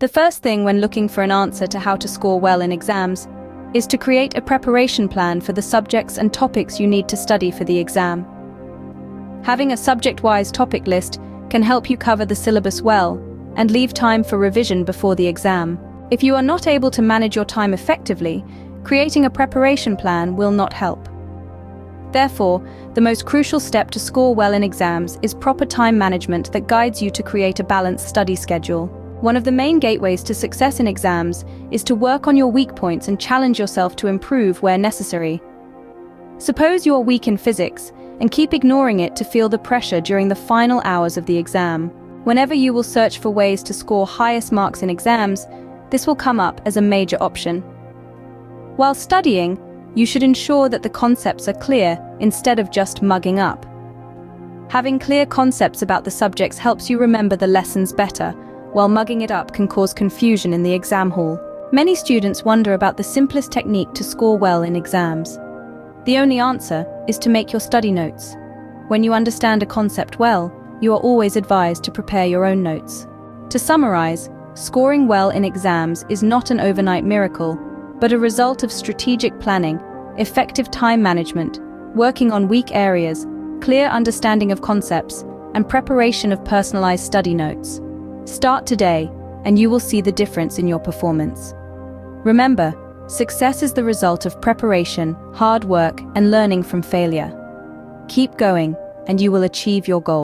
The first thing when looking for an answer to how to score well in exams is to create a preparation plan for the subjects and topics you need to study for the exam. Having a subject-wise topic list can help you cover the syllabus well and leave time for revision before the exam. If you are not able to manage your time effectively, creating a preparation plan will not help. Therefore, the most crucial step to score well in exams is proper time management that guides you to create a balanced study schedule. One of the main gateways to success in exams is to work on your weak points and challenge yourself to improve where necessary. Suppose you are weak in physics and keep ignoring it to feel the pressure during the final hours of the exam. Whenever you will search for ways to score highest marks in exams, this will come up as a major option. While studying, you should ensure that the concepts are clear instead of just mugging up. Having clear concepts about the subjects helps you remember the lessons better, while mugging it up can cause confusion in the exam hall. Many students wonder about the simplest technique to score well in exams. The only answer is to make your study notes. When you understand a concept well, you are always advised to prepare your own notes. To summarize, scoring well in exams is not an overnight miracle, but a result of strategic planning, effective time management, working on weak areas, clear understanding of concepts, and preparation of personalized study notes. Start today, and you will see the difference in your performance. Remember, success is the result of preparation, hard work, and learning from failure. Keep going, and you will achieve your goal.